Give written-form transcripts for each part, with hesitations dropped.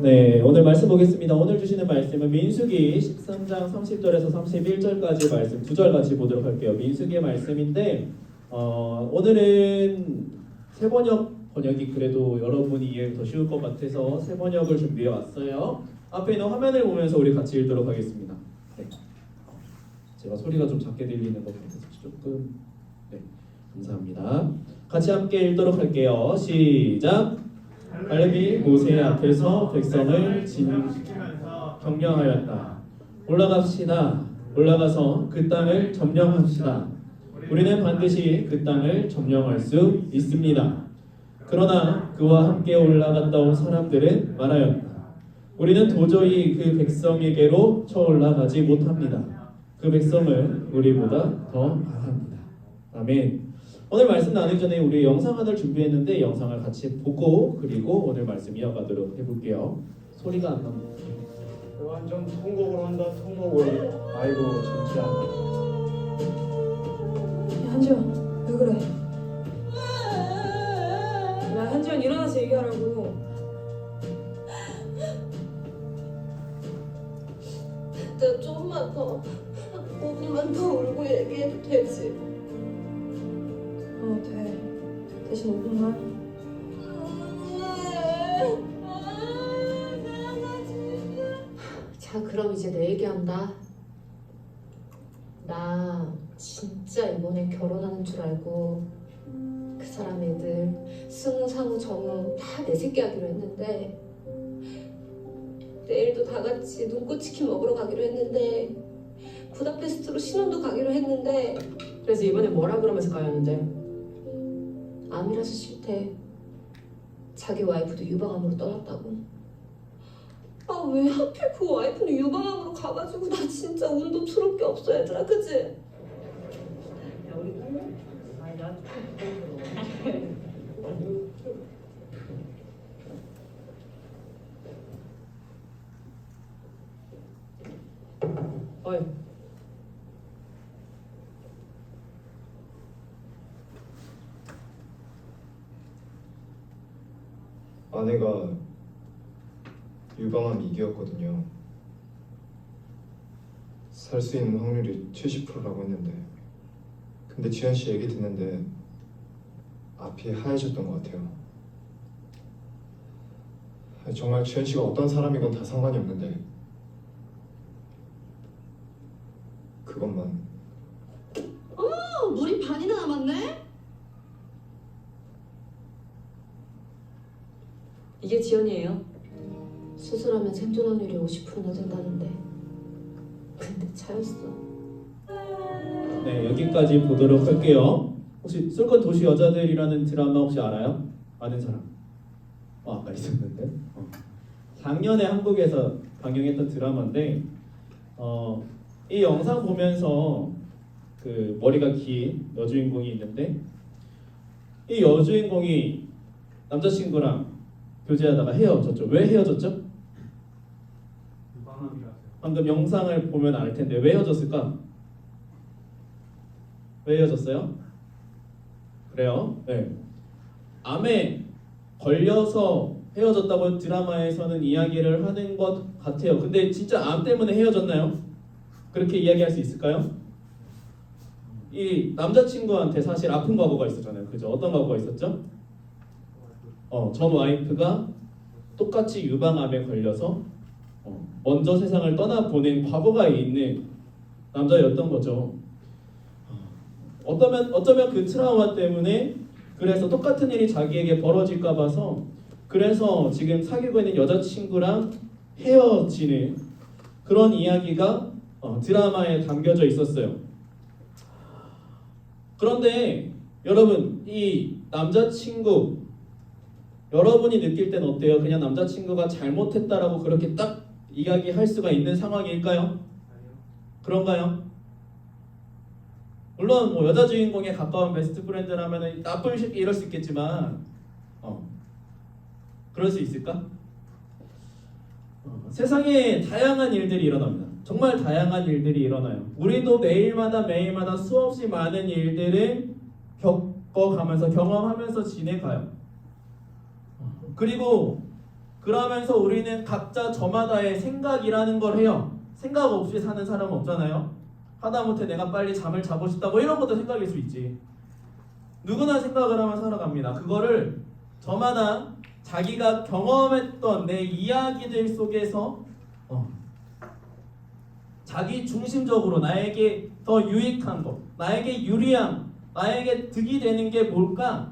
네, 오늘 말씀 보겠습니다. 오늘 주시는 말씀은 민수기 13장 30절에서 31절까지 말씀 두 절 같이 보도록 할게요. 민수기의 말씀인데 오늘은 번역이 그래도 여러분이 이해가 더 쉬울 것 같아서 새 번역을 준비해 왔어요. 앞에 있는 화면을 보면서 우리 같이 읽도록 하겠습니다. 네. 제가 소리가 좀 작게 들리는 것 같아서 조금 감사합니다. 같이 함께 읽도록 할게요. 시작. 갈렙이 모세 앞에서 백성을 격려하였다. 올라갑시다. 올라가서 그 땅을 점령합시다. 우리는 반드시 그 땅을 점령할 수 있습니다. 그러나 그와 함께 올라갔다 온 사람들은 말하였다. 우리는 도저히 그 백성에게로 쳐올라가지 못합니다. 그 백성은 우리보다 더 강합니다. 아멘. 오늘 말씀 나누기 전에 우리 영상 하나를 준비했는데 영상을 같이 보고 그리고 오늘 말씀 이어가도록 해볼게요. 소리가 안 나네. 완전 통곡을 한다. 통곡을. 아이고 진짜. 야, 한지원 왜 그래? 야, 한지원 일어나서 얘기하라고. 내가 조금만 더 5분만 더 울고 얘기해도 되지? 돼. 대신 5분만. 자, 그럼 이제 내 얘기한다. 나 진짜 이번에 결혼하는 줄 알고 그 사람 애들 승우, 상우, 정우 다 내 새끼 하기로 했는데 내일도 다 같이 눈꽃치킨 먹으러 가기로 했는데 부다페스트로 신혼도 가기로 했는데 그래서 이번에 뭐라 그러면서 가였는데? 암이라서 싫대. 자기 와이프도 유방암으로 떠났다고. 아, 왜 하필 그 와이프는 유방암으로 가가지고 나 진짜 운도 추럽게 없어 얘들아, 그치? 야, 우리 아니 나 어이. 아내가 유방암 2기였거든요. 살 수 있는 확률이 70%라고 했는데 근데 지현 씨 얘기 듣는데 앞이 하얘졌던 것 같아요. 정말 지현 씨가 어떤 사람이건 다 상관이 없는데 그것만. 물이 반이나 남았네? 이게 지연이에요. 수술하면 생존 확률이 50%나 된다는데 근데 차였어. 네, 여기까지 보도록 할게요. 혹시 쏠건 도시 여자들이라는 드라마 혹시 알아요? 아는 사람? 아까 있었는데. 작년에 한국에서 방영했던 드라마인데 이 영상 보면서 그 머리가 긴 여주인공이 있는데 이 여주인공이 남자친구랑 교제하다가 헤어졌죠. 왜 헤어졌죠? 방금 영상을 보면 알 텐데 왜 헤어졌을까? 왜 헤어졌어요? 그래요? 네. 암에 걸려서 헤어졌다고 드라마에서는 이야기를 하는 것 같아요. 근데 진짜 암 때문에 헤어졌나요? 그렇게 이야기할 수 있을까요? 이 남자친구한테 사실 아픈 과거가 있었잖아요. 그죠? 어떤 과거가 있었죠? 전 와이프가 똑같이 유방암에 걸려서 먼저 세상을 떠나보낸 과거가 있는 남자였던 거죠. 어쩌면 그 트라우마 때문에 그래서 똑같은 일이 자기에게 벌어질까 봐서 그래서 지금 사귀고 있는 여자친구랑 헤어지는 그런 이야기가 드라마에 담겨져 있었어요. 그런데 여러분, 이 남자친구 여러분이 느낄 땐 어때요? 그냥 남자친구가 잘못했다라고 그렇게 딱 이야기할 수가 있는 상황일까요? 그런가요? 물론 뭐 여자 주인공에 가까운 베스트 프렌드라면 나쁜 새끼 이럴 수 있겠지만 그럴 수 있을까? 세상에 다양한 일들이 일어납니다. 정말 다양한 일들이 일어나요. 우리도 매일마다 수없이 많은 일들을 겪어가면서 경험하면서 지내가요. 그리고 그러면서 우리는 각자 저마다의 생각이라는 걸 해요. 생각 없이 사는 사람은 없잖아요. 하다못해 내가 빨리 잠을 자고 싶다 뭐 이런 것도 생각일 수 있지. 누구나 생각을 하면 살아갑니다. 그거를 저마다 자기가 경험했던 내 이야기들 속에서 자기 중심적으로 나에게 더 유익한 것, 나에게 유리한, 나에게 득이 되는 게 뭘까?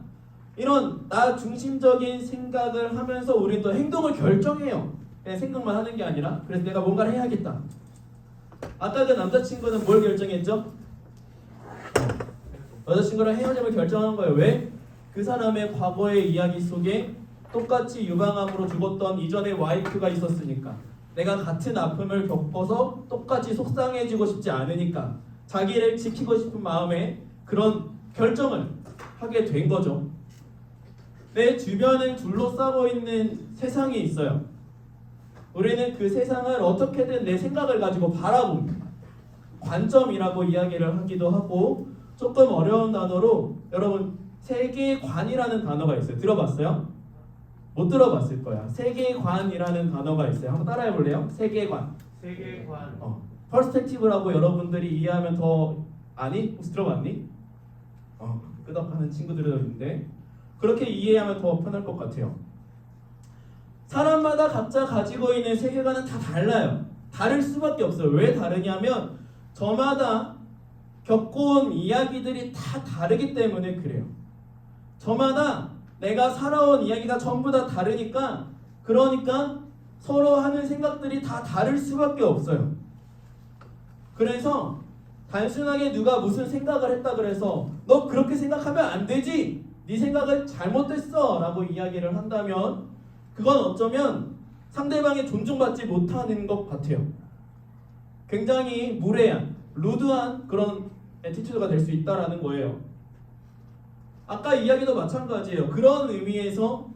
이런 나 중심적인 생각을 하면서 우리는 또 행동을 결정해요. 그냥 생각만 하는 게 아니라 그래서 내가 뭔가를 해야겠다. 아까 그 남자친구는 뭘 결정했죠? 여자친구랑 헤어짐을 결정한 거예요. 왜? 그 사람의 과거의 이야기 속에 똑같이 유방암으로 죽었던 이전의 와이프가 있었으니까. 내가 같은 아픔을 겪어서 똑같이 속상해지고 싶지 않으니까 자기를 지키고 싶은 마음에 그런 결정을 하게 된 거죠. 내 주변을 둘러싸고 있는 세상이 있어요. 우리는 그 세상을 어떻게든 내 생각을 가지고 바라봅니다. 관점이라고 이야기를 하기도 하고 조금 어려운 단어로 여러분 세계관이라는 단어가 있어요. 들어봤어요? 못 들어봤을 거야. 세계관이라는 단어가 있어요. 한번 따라해 볼래요? 세계관. 세계관. 퍼스펙티브라고 여러분들이 이해하면 더 아니? 혹시 들어봤니? 끄덕하는 친구들도 있는데 그렇게 이해하면 더 편할 것 같아요. 사람마다 각자 가지고 있는 세계관은 다 달라요. 다를 수밖에 없어요. 왜 다르냐면 저마다 겪어온 이야기들이 다 다르기 때문에 그래요. 저마다 내가 살아온 이야기가 전부 다 다르니까 그러니까 서로 하는 생각들이 다 다를 수밖에 없어요. 그래서 단순하게 누가 무슨 생각을 했다 그래서 너 그렇게 생각하면 안 되지, 네 생각은 잘못됐어 라고 이야기를 한다면 그건 어쩌면 상대방이 존중받지 못하는 것 같아요. 굉장히 무례한, 루드한 그런 애티튜드가 될 수 있다라는 거예요. 아까 이야기도 마찬가지예요. 그런 의미에서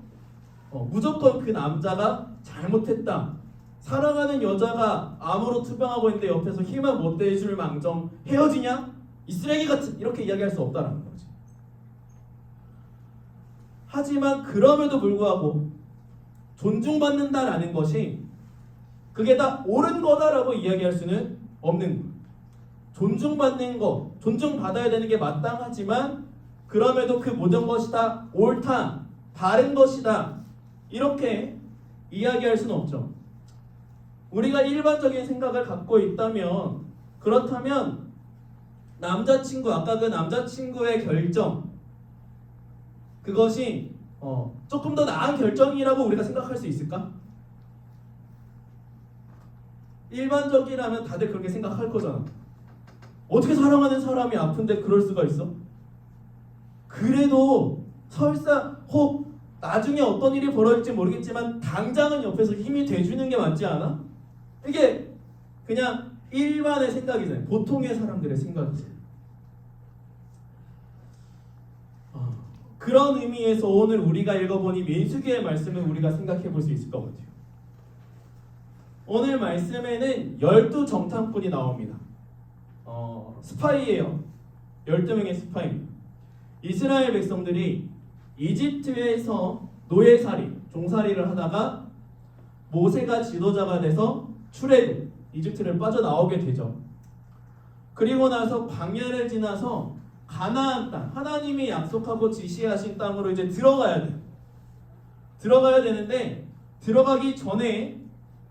무조건 그 남자가 잘못했다, 사랑하는 여자가 암으로 투병하고 있는데 옆에서 힘을 못 대줄 망정 헤어지냐? 이 쓰레기 같은, 이렇게 이야기할 수 없다라는 거지. 하지만 그럼에도 불구하고 존중받는다라는 것이 그게 다 옳은 거다라고 이야기할 수는 없는 거예요. 존중받는 거, 존중받아야 되는 게 마땅하지만 그럼에도 그 모든 것이 다 옳다, 바른 것이다 이렇게 이야기할 수는 없죠. 우리가 일반적인 생각을 갖고 있다면 그렇다면 남자친구, 아까 그 남자친구의 결정 그것이 조금 더 나은 결정이라고 우리가 생각할 수 있을까? 일반적이라면 다들 그렇게 생각할 거잖아. 어떻게 사랑하는 사람이 아픈데 그럴 수가 있어? 그래도 설사 혹 나중에 어떤 일이 벌어질지 모르겠지만 당장은 옆에서 힘이 돼주는 게 맞지 않아? 이게 그냥 일반의 생각이잖아요. 보통의 사람들의 생각이잖아요. 그런 의미에서 오늘 우리가 읽어보니 민수기의 말씀을 우리가 생각해 볼 수 있을 것 같아요. 오늘 말씀에는 12정탐꾼이 나옵니다. 스파이예요. 12명의 스파이입니다. 이스라엘 백성들이 이집트에서 노예살이, 종살이를 하다가 모세가 지도자가 돼서 출애굽, 이집트를 빠져나오게 되죠. 그리고 나서 광야를 지나서 가나안 땅, 하나님이 약속하고 지시하신 땅으로 이제 들어가야 돼요. 들어가야 되는데 들어가기 전에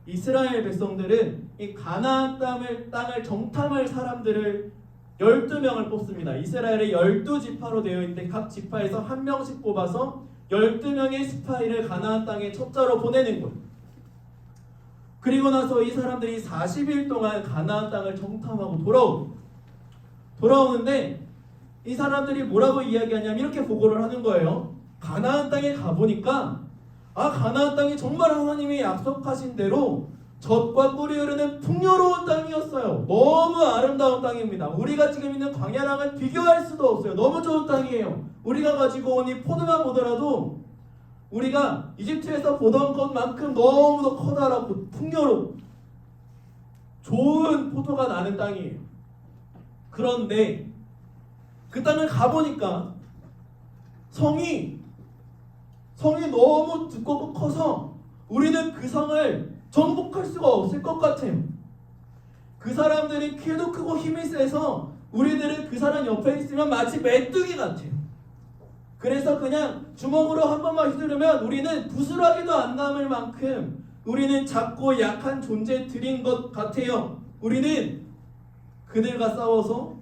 이스라엘 백성들은 이 가나안 땅을 정탐할 사람들을 12명을 뽑습니다. 이스라엘의 12지파로 되어 있는데 각 지파에서 한 명씩 뽑아서 12명의 스파이를 가나안 땅에 첩자로 보내는 거예요. 그리고 나서 이 사람들이 40일 동안 가나안 땅을 정탐하고 돌아오는데 이 사람들이 뭐라고 이야기하냐면 이렇게 보고를 하는 거예요. 가나안 땅에 가보니까 가나안 땅이 정말 하나님이 약속하신 대로 젖과 꿀이 흐르는 풍요로운 땅이었어요. 너무 아름다운 땅입니다. 우리가 지금 있는 광야랑은 비교할 수도 없어요. 너무 좋은 땅이에요. 우리가 가지고 온 이 포도만 보더라도 우리가 이집트에서 보던 것만큼 너무도 커다랗고 풍요롭고 좋은 포도가 나는 땅이에요. 그런데 그 땅을 가보니까 성이 너무 두껍고 커서 우리는 그 성을 정복할 수가 없을 것 같아요. 그 사람들이 키도 크고 힘이 세서 우리들은 그 사람 옆에 있으면 마치 메뚜기 같아요. 그래서 그냥 주먹으로 한 번만 휘두르면 우리는 부스러기도 안 남을 만큼 우리는 작고 약한 존재들인 것 같아요. 우리는 그들과 싸워서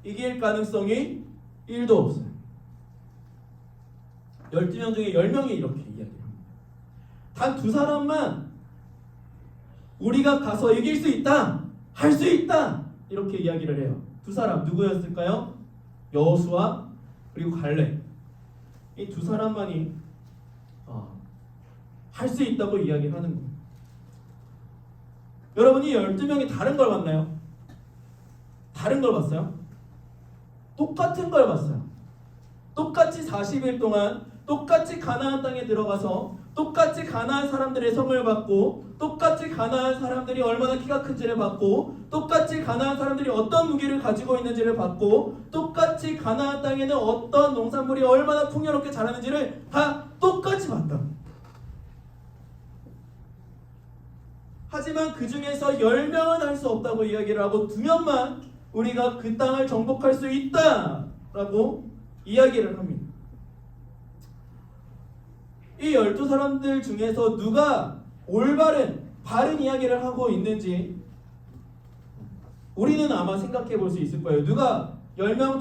이길 가능성이 1도 없어요. 12명 중에 10명이 이렇게 이야기합니다. 단 2사람만 우리가 가서 이길 수 있다, 할 수 있다 이렇게 이야기를 해요. 2사람 누구였을까요? 여호수아 그리고 갈렙. 이 2사람만이 할 수 있다고 이야기를 하는 거예요. 여러분이 12명이 다른 걸 봤나요? 다른 걸 봤어요? 똑같은 걸 봤어요. 똑같이 40일 동안 똑같이 가나안 땅에 들어가서 똑같이 가나안 사람들의 성을 받고 똑같이 가나안 사람들이 얼마나 키가 큰지를 받고 똑같이 가나안 사람들이 어떤 무기를 가지고 있는지를 받고 똑같이 가나안 땅에는 어떤 농산물이 얼마나 풍요롭게 자라는지를 다 똑같이 봤다. 하지만 그 중에서 10명은 할 수 없다고 이야기를 하고 2명만 우리가 그 땅을 정복할 수 있다라고 이야기를 합니다. 이 12사람들 중에서 누가 올바른 바른 이야기를 하고 있는지 우리는 아마 생각해 볼 수 있을 거예요. 누가 12명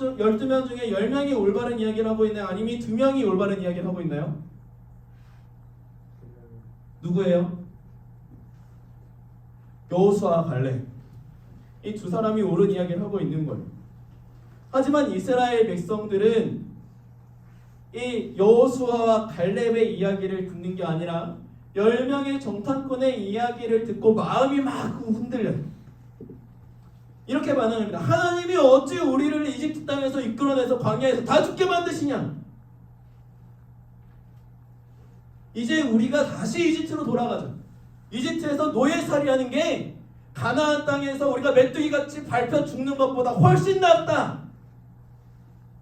중에 10명이 올바른 이야기를 하고 있나요? 아니면 2명이 올바른 이야기를 하고 있나요? 누구예요? 여호수아와 갈렙. 이 2사람이 옳은 이야기를 하고 있는 거예요. 하지만 이스라엘 백성들은 이 여호수아와 갈렙의 이야기를 듣는 게 아니라 10명의 정탐꾼의 이야기를 듣고 마음이 막 흔들려요. 이렇게 반응합니다. 하나님이 어찌 우리를 이집트 땅에서 이끌어내서 광야에서 다 죽게 만드시냐? 이제 우리가 다시 이집트로 돌아가자. 이집트에서 노예살이하는 게 가나안 땅에서 우리가 메뚜기같이 밟혀 죽는 것보다 훨씬 낫다.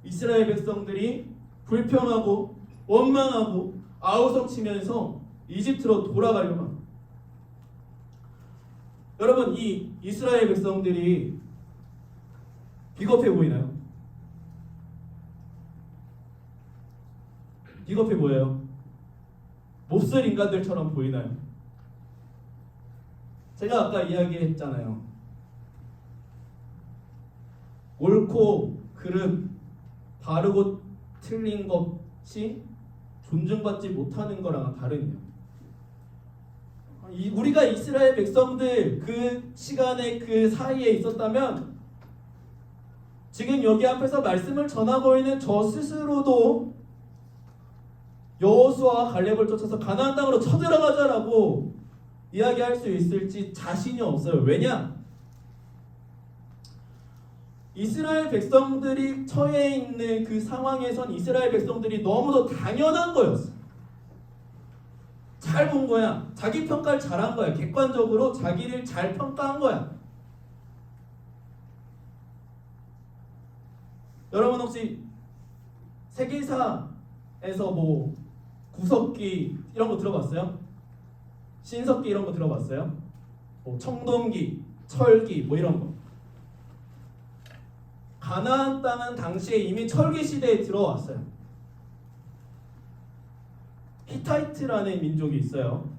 이스라엘 백성들이 불평하고 원망하고 아우성치면서 이집트로 돌아가려고 합니다. 여러분, 이 이스라엘 백성들이 비겁해 보이나요? 비겁해 보여요? 몹쓸 인간들처럼 보이나요? 제가 아까 이야기했잖아요. 옳고 그름, 바르고 틀린 것이 존중받지 못하는 거랑은 다르네요. 우리가 이스라엘 백성들 그 시간에 그 사이에 있었다면 지금 여기 앞에서 말씀을 전하고 있는 저 스스로도 여호수아와 갈렙을 쫓아서 가나안 땅으로 쳐들어가자라고 이야기할 수 있을지 자신이 없어요. 왜냐? 이스라엘 백성들이 처해 있는 그 상황에선 이스라엘 백성들이 너무도 당연한 거였어요. 잘 본 거야. 자기 평가를 잘한 거야. 객관적으로 자기를 잘 평가한 거야. 여러분 혹시 세계사에서 뭐 구석기 이런 거 들어봤어요? 신석기 이런 거 들어봤어요? 뭐 청동기, 철기 뭐 이런 거. 가나안 땅은 당시에 이미 철기 시대에 들어왔어요. 히타이트라는 민족이 있어요.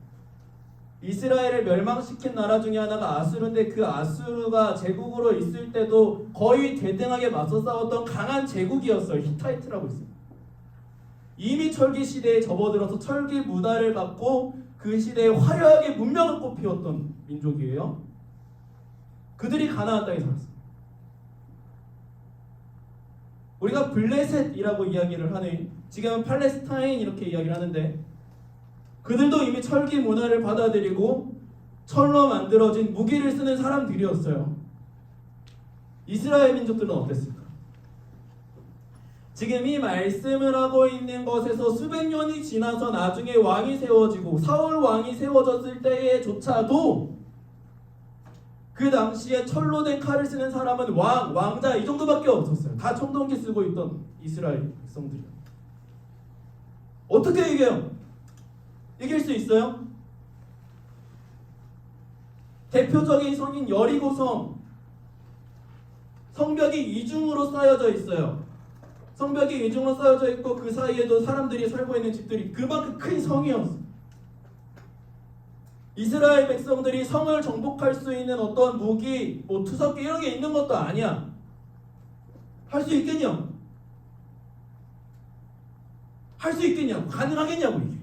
이스라엘을 멸망시킨 나라 중에 하나가 아수르인데 그 아수르가 제국으로 있을 때도 거의 대등하게 맞서 싸웠던 강한 제국이었어요. 히타이트라고 있어요. 이미 철기 시대에 접어들어서 철기 문화를 갖고 그 시대에 화려하게 문명을 꽃피웠던 민족이에요. 그들이 가나안 땅에 살았어요. 우리가 블레셋이라고 이야기를 하는, 지금은 팔레스타인 이렇게 이야기를 하는데, 그들도 이미 철기 문화를 받아들이고 철로 만들어진 무기를 쓰는 사람들이었어요. 이스라엘 민족들은 어땠을까? 지금 이 말씀을 하고 있는 것에서 수백 년이 지나서 나중에 왕이 세워지고 사울 왕이 세워졌을 때에조차도 그 당시에 철로 된 칼을 쓰는 사람은 왕자 이 정도밖에 없었어요. 다 청동기 쓰고 있던 이스라엘 백성들이요. 어떻게 이겨요? 이길 수 있어요? 대표적인 성인 여리고성, 성벽이 이중으로 쌓여져 있어요. 성벽이 이중으로 쌓여져 있고 그 사이에도 사람들이 살고 있는 집들이 그만큼 큰 성이었어. 이스라엘 백성들이 성을 정복할 수 있는 어떤 무기, 뭐 투석기 이런 게 있는 것도 아니야. 할 수 있겠냐? 할 수 있겠냐고, 가능하겠냐고. 이게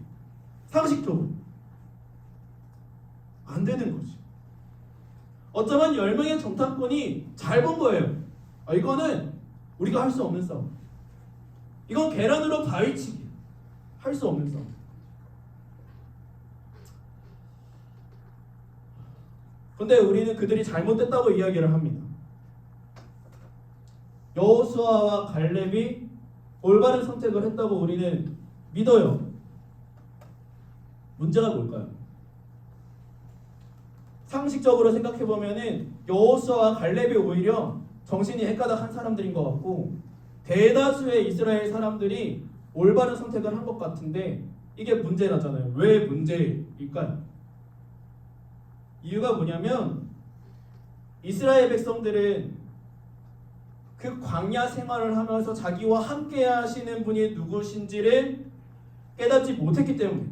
상식적으로 안 되는 거지. 어쩌면 10명의 정탐꾼이 잘 본 거예요. 이거는 우리가 할 수 없는 싸움. 이건 계란으로 바위치기. 할 수 없는 싸움. 근데 우리는 그들이 잘못됐다고 이야기를 합니다. 여호수아와 갈렙이 올바른 선택을 했다고 우리는 믿어요. 문제가 뭘까요? 상식적으로 생각해보면은 여호수아와 갈렙이 오히려 정신이 헷가닥한 사람들인 것 같고 대다수의 이스라엘 사람들이 올바른 선택을 한 것 같은데 이게 문제라잖아요. 왜 문제일까요? 이유가 뭐냐면 이스라엘 백성들은 그 광야 생활을 하면서 자기와 함께 하시는 분이 누구신지를 깨닫지 못했기 때문에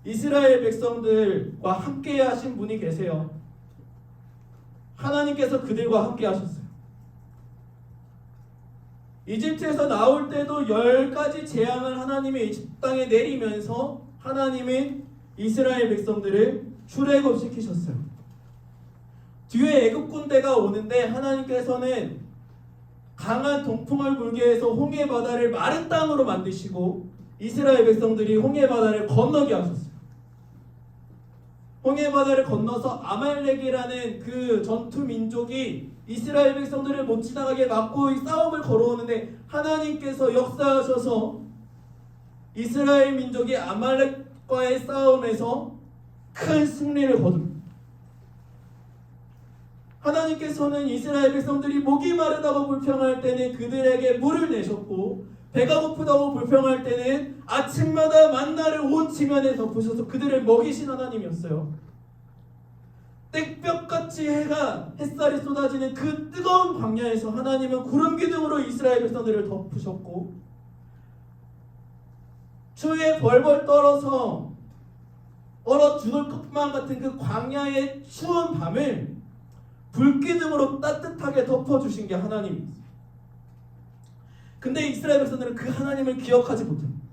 이스라엘 백성들과 함께 하신 분이 계세요. 하나님께서 그들과 함께 하셨어요. 이집트에서 나올 때도 10가지 재앙을 하나님의 이집트 땅에 내리면서 하나님은 이스라엘 백성들을 출애굽시키셨어요. 뒤에 애굽 군대가 오는데 하나님께서는 강한 동풍을 불게 해서 홍해 바다를 마른 땅으로 만드시고 이스라엘 백성들이 홍해 바다를 건너게 하셨어요. 홍해 바다를 건너서 아말렉이라는 그 전투 민족이 이스라엘 백성들을 못 지나가게 막고 이 싸움을 걸어오는데 하나님께서 역사하셔서 이스라엘 민족이 아말렉과의 싸움에서 큰 승리를 거둡니다. 하나님께서는 이스라엘 백성들이 목이 마르다고 불평할 때는 그들에게 물을 내셨고 배가 고프다고 불평할 때는 아침마다 만나를 온 지면에 덮으셔서 그들을 먹이신 하나님이었어요. 땡볕같이 햇살이 쏟아지는 그 뜨거운 광야에서 하나님은 구름 기둥으로 이스라엘 백성들을 덮으셨고 추위에 벌벌 떨어서 얼어 죽을 것만 같은 그 광야의 추운 밤을 불기둥으로 따뜻하게 덮어주신 게 하나님이었어요. 근데 이스라엘 백성들은 그 하나님을 기억하지 못합니다.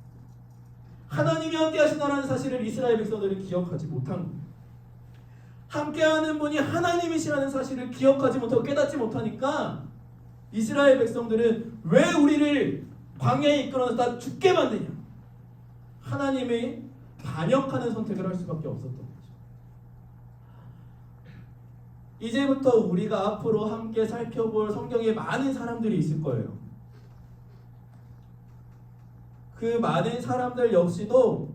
하나님이 함께 하신다는 사실을 이스라엘 백성들은 기억하지 못한 거예요. 함께하는 분이 하나님이시라는 사실을 기억하지 못하고 깨닫지 못하니까 이스라엘 백성들은 왜 우리를 광야에 이끌어서 다 죽게 만드냐, 하나님의 반역하는 선택을 할 수밖에 없었던 거죠. 이제부터 우리가 앞으로 함께 살펴볼 성경에 많은 사람들이 있을 거예요. 그 많은 사람들 역시도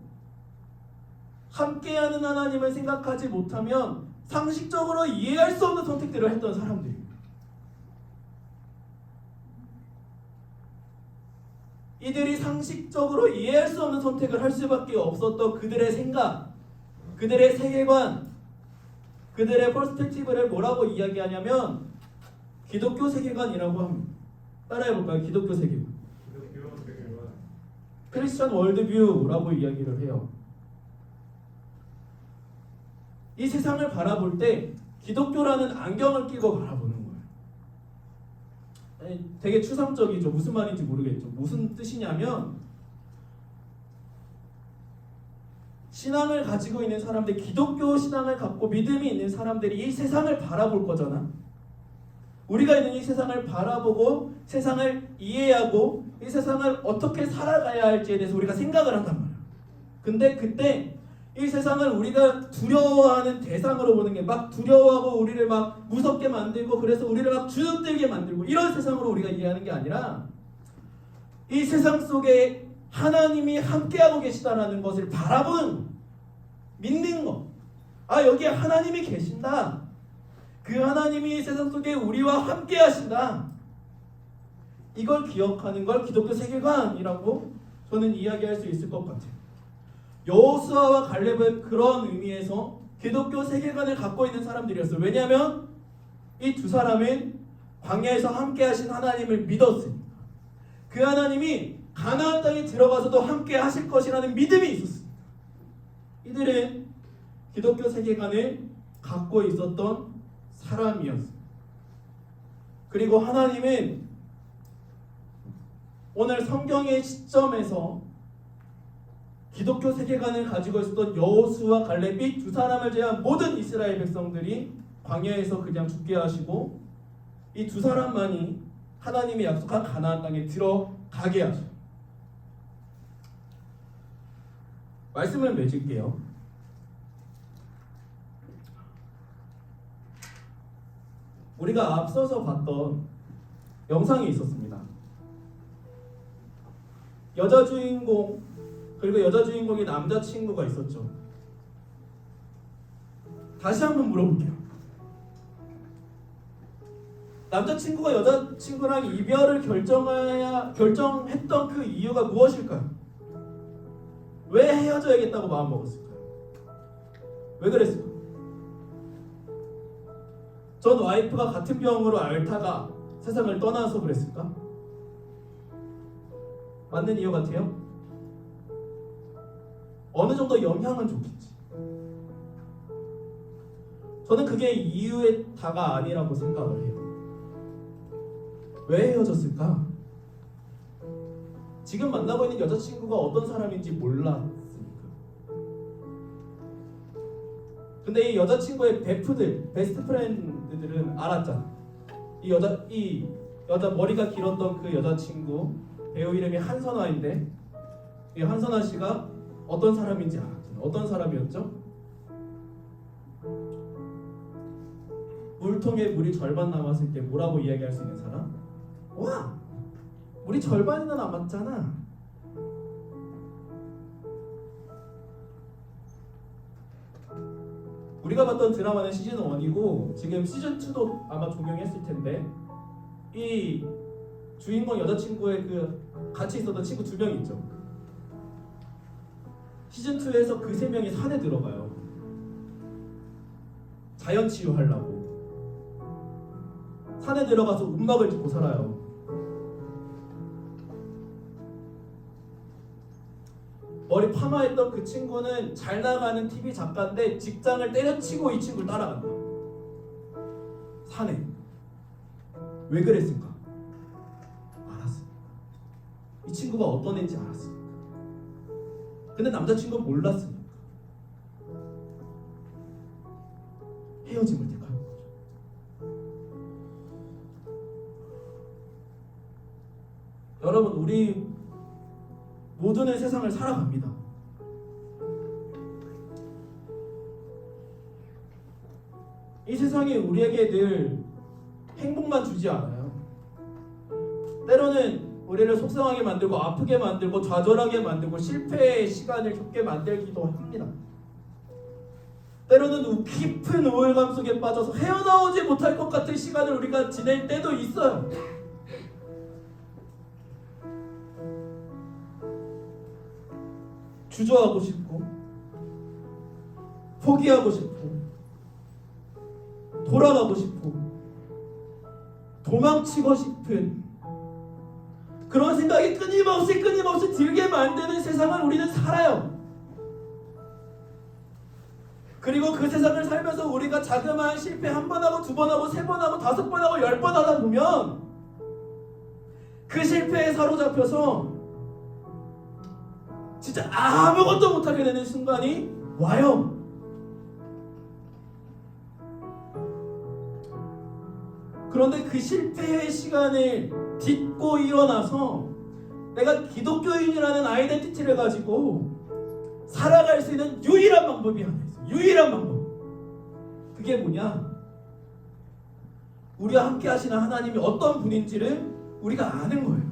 함께하는 하나님을 생각하지 못하면 상식적으로 이해할 수 없는 선택들을 했던 사람들이에요. 이들이 상식적으로 이해할 수 없는 선택을 할 수밖에 없었던 그들의 생각, 그들의 세계관, 그들의 퍼스펙티브를 뭐라고 이야기하냐면 기독교 세계관이라고 합니다. 따라해볼까요? 기독교 세계관. 크리스천 월드뷰라고 이야기를 해요. 이 세상을 바라볼 때 기독교라는 안경을 끼고 바라보는 거예요. 되게 추상적이죠. 무슨 말인지 모르겠죠. 무슨 뜻이냐면 신앙을 가지고 있는 사람들, 기독교 신앙을 갖고 믿음이 있는 사람들이 이 세상을 바라볼 거잖아. 우리가 있는 이 세상을 바라보고 세상을 이해하고 이 세상을 어떻게 살아가야 할지에 대해서 우리가 생각을 한단 말이야. 근데 그때 이 세상을 우리가 두려워하는 대상으로 보는 게 막 두려워하고 우리를 막 무섭게 만들고 그래서 우리를 막 주눅들게 만들고 이런 세상으로 우리가 이해하는 게 아니라 이 세상 속에 하나님이 함께하고 계시다라는 것을 바라보는, 믿는 것. 아, 여기에 하나님이 계신다. 그 하나님이 이 세상 속에 우리와 함께 하신다. 이걸 기억하는 걸 기독교 세계관이라고 저는 이야기할 수 있을 것 같아요. 여호수아와 갈렙은 그런 의미에서 기독교 세계관을 갖고 있는 사람들이었어요. 왜냐하면 이 두 사람은 광야에서 함께 하신 하나님을 믿었으니까. 그 하나님이 가나안 땅에 들어가서도 함께 하실 것이라는 믿음이 있었습니다. 이들은 기독교 세계관을 갖고 있었던 사람이었습니다. 그리고 하나님은 오늘 성경의 시점에서 기독교 세계관을 가지고 있었던 여호수아 갈렙이 두 사람을 제외한 모든 이스라엘 백성들이 광야에서 그냥 죽게 하시고 이 두 사람만이 하나님이 약속한 가나안 땅에 들어가게 하죠. 말씀을 맺을게요. 우리가 앞서서 봤던 영상이 있었습니다. 여자 주인공 그리고 여자 주인공의 남자친구가 있었죠. 다시 한번 물어볼게요. 남자친구가 여자친구랑 이별을 결정했던 그 이유가 무엇일까요? 왜 헤어져야겠다고 마음먹었을까요? 왜 그랬을까요? 전 와이프가 같은 병으로 앓다가 세상을 떠나서 그랬을까? 맞는 이유 같아요? 어느 정도 영향은 줬겠지. 저는 그게 이유의 다가 아니라고 생각을 해요. 왜 헤어졌을까? 지금 만나고 있는 여자친구가 어떤 사람인지 몰랐으니까. 근데 이 여자친구의 베프들, 베스트 프렌드들은 알았잖아. 이 여자 머리가 길었던 그 여자친구 배우 이름이 한선화인데 이 한선화 씨가 어떤 사람인지 알았잖아. 어떤 사람이었죠? 물통에 물이 절반 남았을 때 뭐라고 이야기할 수 있는 사람? 와! 물이 절반이나 남았잖아. 우리가 봤던 드라마는 시즌 1이고 지금 시즌 2도 아마 종영했을 텐데 이 주인공 여자친구의 그 같이 있었던 친구 2명 있죠. 시즌 2에서 그 3명이 산에 들어가요. 자연 치유하려고. 산에 들어가서 음악을 듣고 살아요. 머리 파마했던 그 친구는 잘 나가는 TV 작가인데 직장을 때려치고 이 친구를 따라간다. 산에. 왜 그랬을까? 알았으니까. 이 친구가 어떤 애인지 알았으니까. 근데 남자친구는 몰랐으니까. 헤어짐을 택하는 거죠. 여러분, 우리 모두는 세상을 살아갑니다. 이 세상이 우리에게 늘 행복만 주지 않아요. 때로는 우리를 속상하게 만들고 아프게 만들고 좌절하게 만들고 실패의 시간을 겪게 만들기도 합니다. 때로는 깊은 우울감 속에 빠져서 헤어나오지 못할 것 같은 시간을 우리가 지낼 때도 있어요. 주저하고 싶고 포기하고 싶고 돌아가고 싶고 도망치고 싶은 그런 생각이 끊임없이 들게 만드는 세상을 우리는 살아요. 그리고 그 세상을 살면서 우리가 자그마한 실패 1번 하고 2번 하고 3번 하고 5번 하고 10번 하다 보면 그 실패에 사로잡혀서 진짜 아무것도 못하게 되는 순간이 와요. 그런데 그 실패의 시간을 딛고 일어나서 내가 기독교인이라는 아이덴티티를 가지고 살아갈 수 있는 유일한 방법이 하나 있어요. 유일한 방법. 그게 뭐냐? 우리와 함께 하시는 하나님이 어떤 분인지를 우리가 아는 거예요.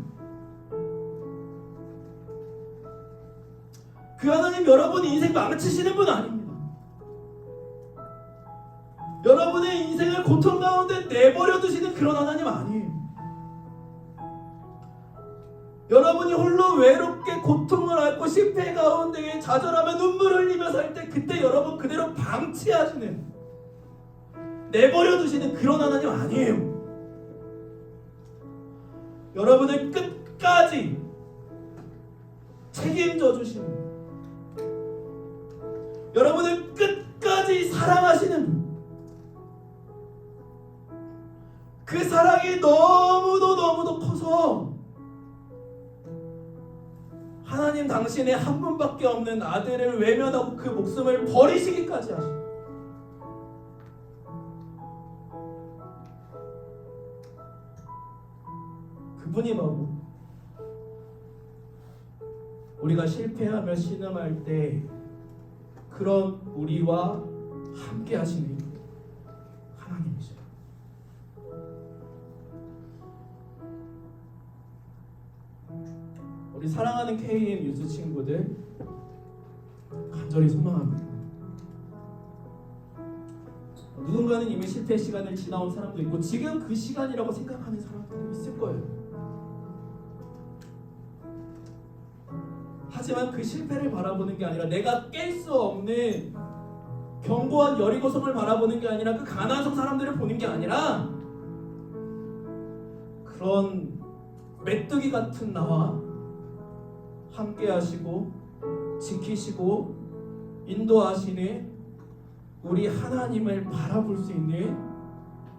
그 하나님 여러분의 인생 망치시는 분 아닙니다. 여러분의 인생을 고통 가운데 내버려 두시는 그런 하나님 아니에요. 여러분이 홀로 외롭게 고통을 앓고 실패 가운데에 좌절하며 눈물을 흘리며 살 때 그때 여러분 그대로 방치하시는, 내버려 두시는 그런 하나님 아니에요. 여러분을 끝까지 책임져 주시는, 여러분을 끝까지 사랑하시는, 그 사랑이 너무도 커서 하나님 당신의 한 분밖에 없는 아들을 외면하고 그 목숨을 버리시기까지 하시고, 그분이 바로 우리가 실패하며 신음할 때 그런 우리와 함께 하시는 하나님이시죠. 우리 사랑하는 KM 유스 친구들 간절히 소망합니다. 누군가는 이미 실패 시간을 지나온 사람도 있고 지금 그 시간이라고 생각하는 사람도 있을 거예요. 하지만 그 실패를 바라보는 게 아니라, 내가 깰 수 없는 견고한 여리고성을 바라보는 게 아니라, 그 가나안 사람들을 보는 게 아니라, 그런 메뚜기 같은 나와 함께 하시고 지키시고 인도하시는 우리 하나님을 바라볼 수 있는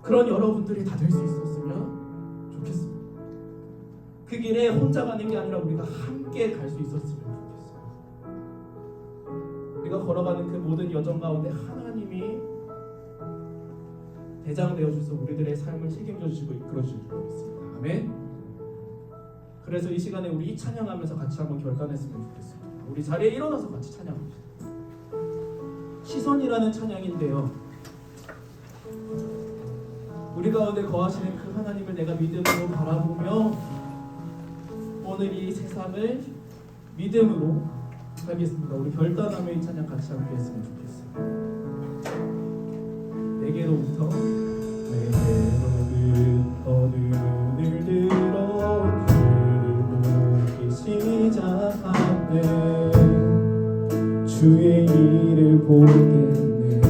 그런 여러분들이 다 될 수 있었으면 좋겠습니다. 그 길에 혼자 가는 게 아니라 우리가 함께 갈 수 있었으면 좋겠어요. 우리가 걸어가는 그 모든 여정 가운데 하나님이 대장 되어주셔서 우리들의 삶을 책임져 주시고 이끌어 주시길 바라겠습니다. 아멘. 그래서 이 시간에 우리 이 찬양하면서 같이 한번 결단했으면 좋겠습니다. 우리 자리에 일어나서 같이 찬양합시다. 시선이라는 찬양인데요, 우리 가운데 거하시는 그 하나님을 내가 믿음으로 바라보며 오늘 이 세상을 믿음으로 살겠습니다. 우리 결단하며 이 찬양 같이 함께 했으면 좋겠어요. 내게로부터 눈을 들어 주를 시작하네. 주의 일을 보겠네.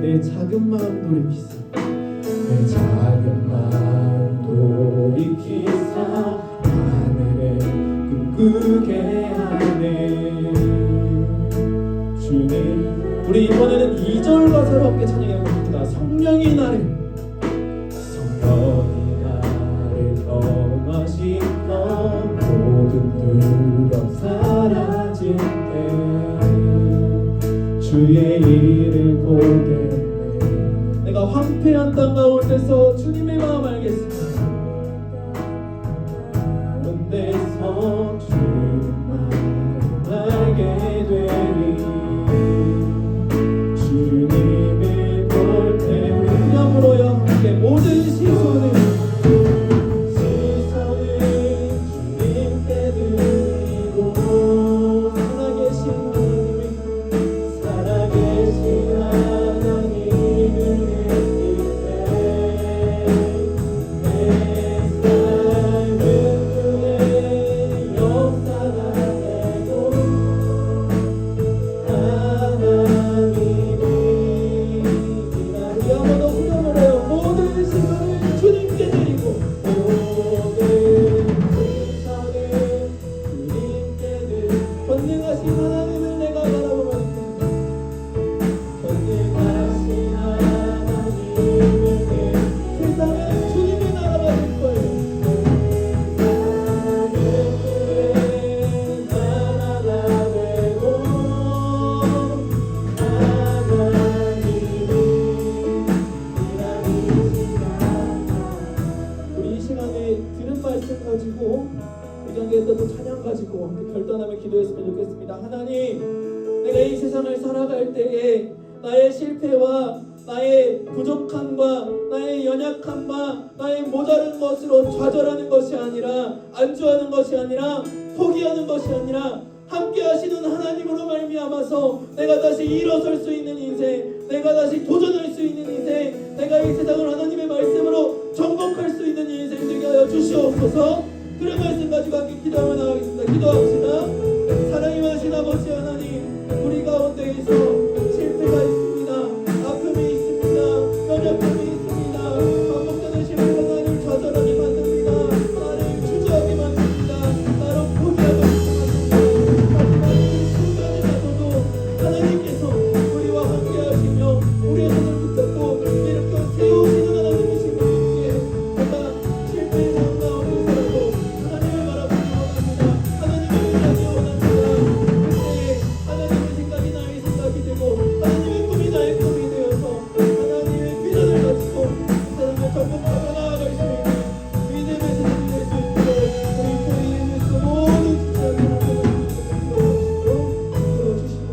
내 작은 마음 돌이키사, 내 작은 마음 돌이키사 하늘에 꿈꾸게 하네. 주님, 우리 이번에는 2절 가사로 함께 찬양해 봅니다. 성령이 나를 떠나시며 모든 두려움 사라질 때 주의 일을 보겠네. 내가 황폐한 땅 가운데서 주님의 마음 알겠습니다. 가운데서 주의 마음 알게 되리. 주님을 볼 때 우리 그냥으로요 함께 모든 시선을 주님께 드리고, 살아계신 하나님을 했을 때 내 삶은 그의 역사가 되고 하나님이 우리 한번더 후렴을 해요. 모든 시선을 주님께 드리고, 모든 시선을 주님께 드리고, 전능하신 하나님을 내가 바라보며 전능하신 하나님을 세상은 주님의 나라가 될 거예요. 세상은 그의 나라가 되고 우리 이 시간에 들은 말씀 가지고, 이 자리에서 또 찬양 가지고 함께 결단하며 기도했으면 좋겠습니다. 하나님, 내가 이 세상을 살아갈 때에 나의 실패와 나의 부족함과 나의 연약함과 나의 모자른 것으로 좌절하는 것이 아니라, 안주하는 것이 아니라, 포기하는 것이 아니라 함께 하시는 하나님으로 말미암아서 내가 다시 일어설 수 있는 인생, 내가 다시 도전할 수 있는 인생, 내가 이 세상을 하나님의 말씀으로 정복할 수 있는 인생 되게 하여 주시옵소서. 그런 말씀 가지고 함께 기도하며 나가겠습니다. 기도합시다. 사랑이 많으신 아버지 하나님, 우리 가운데에서 실패가 있습니다. 아픔이 있습니다. 연약함이 있습니다. 반복되는 실패가 나를 좌절하게 만듭니다. 나를 주저하게 만듭니다. 나를 포기하고 싶어 만듭니다. 하지만 그 순간이라도 하나님께서 우리와 함께 하시며 우리의 손을 붙잡고 일으켜 세우시는 하나님이신 분께 내가 실패의 삶 가운데서라도 하나님을 바라보기 원합니다. 하나님을 의지하기 원합니다. 그때 하나님의 생각이 나의 생각이 되고 하나님의 꿈이 나의 꿈이 되어서 하나님의 비전을 가지고 이 사람을 전복하며 나아갈 수 있는 믿음의 세상이 될 수 있도록 우리 KMS 모든 직장을 불러주시고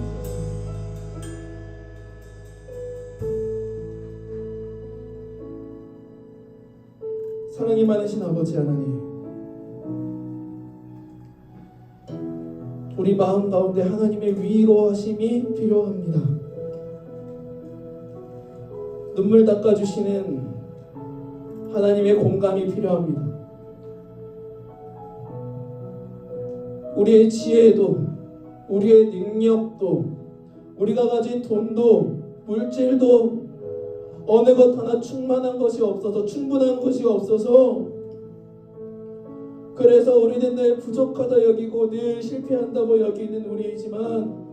사랑이 많으신 아버지 하나님, 우리 마음 가운데 하나님의 위로하심이 필요합니다. 눈물 닦아주시는 하나님의 공감이 필요합니다. 우리의 지혜도, 우리의 능력도, 우리가 가진 돈도, 물질도 어느 것 하나 충만한 것이 없어서, 충분한 것이 없어서 그래서 우리는 늘 부족하다 여기고 늘 실패한다고 여기는 우리이지만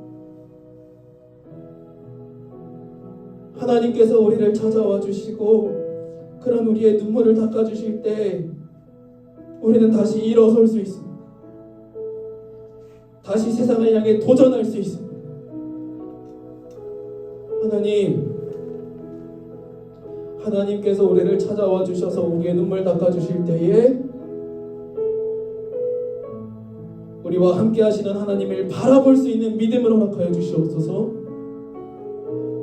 하나님께서 우리를 찾아와 주시고 그런 우리의 눈물을 닦아주실 때 우리는 다시 일어설 수 있습니다. 다시 세상을 향해 도전할 수 있습니다. 하나님께서 우리를 찾아와 주셔서 우리의 눈물 닦아주실 때에 우리와 함께 하시는 하나님을 바라볼 수 있는 믿음을 허락하여 주시옵소서.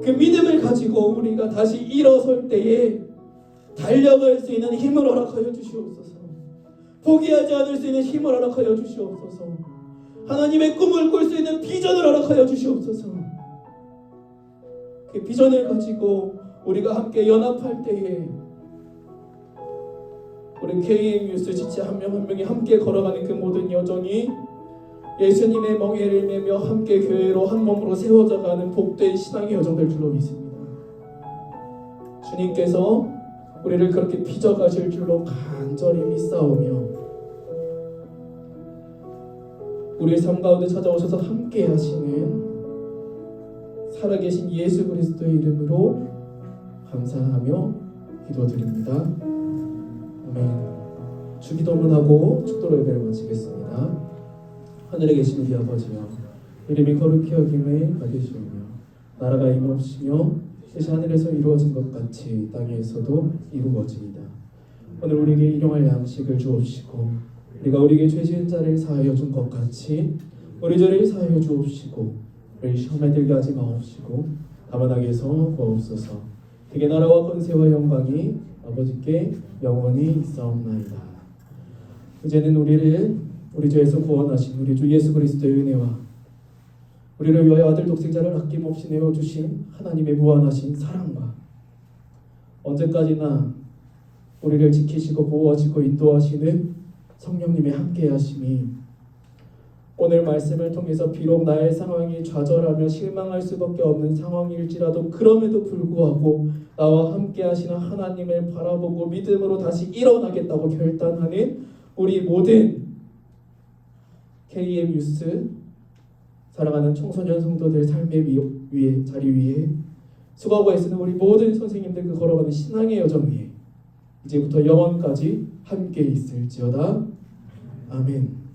그 믿음을 가지고 우리가 다시 일어설 때에 달려갈 수 있는 힘을 허락하여 주시옵소서. 포기하지 않을 수 있는 힘을 허락하여 주시옵소서. 하나님의 꿈을 꿀 수 있는 비전을 허락하여 주시옵소서. 그 비전을 가지고 우리가 함께 연합할 때에 우리 KM 뉴스 지체 한 명 한 명이 함께 걸어가는 그 모든 여정이 예수님의 멍에를 매며 함께 교회로 한 몸으로 세워져가는 복된 신앙의 여정될 줄로 믿습니다. 주님께서 우리를 그렇게 빚어가실 줄로 간절히 믿사오며 우리의 삶 가운데 찾아오셔서 함께 하시는 살아계신 예수 그리스도의 이름으로 감사하며 기도드립니다. 아멘. 주기도문하고 축도로 예배를 마치겠습니다. 하늘에 계신 우리 아버지여, 이름이 거룩히 여김을 받으시오며 나라가 임하옵시며 뜻이 하늘에서 이루어진 것 같이 땅에서도 이루어지이다. 오늘 우리에게 일용할 양식을 주옵시고 우리가 우리에게 죄 지은 자를 사하여 준 것 같이 우리 죄를 사하여 주옵시고 우리 시험에 들게 하지 마옵시고 다만 악에서 구하옵소서. 그게 나라와 권세와 영광이 아버지께 영원히 있사옵나이다. 이제는 우리를 우리 죄에서 구원하신 우리 주 예수 그리스도의 은혜와 우리를 위하여 아들 독생자를 아낌없이 내어주신 하나님의 무한하신 사랑과 언제까지나 우리를 지키시고 보호하시고 인도하시는 성령님의 함께하심이 오늘 말씀을 통해서 비록 나의 상황이 좌절하며 실망할 수밖에 없는 상황일지라도 그럼에도 불구하고 나와 함께하시는 하나님을 바라보고 믿음으로 다시 일어나겠다고 결단하는 우리 모든 KM 뉴스 사랑하는 청소년 성도들 삶의 위에 자리 위에 수고하고 애쓰는 우리 모든 선생님들 그 걸어가는 신앙의 여정 위에 이제부터 영원까지 함께 있을지어다. 아멘.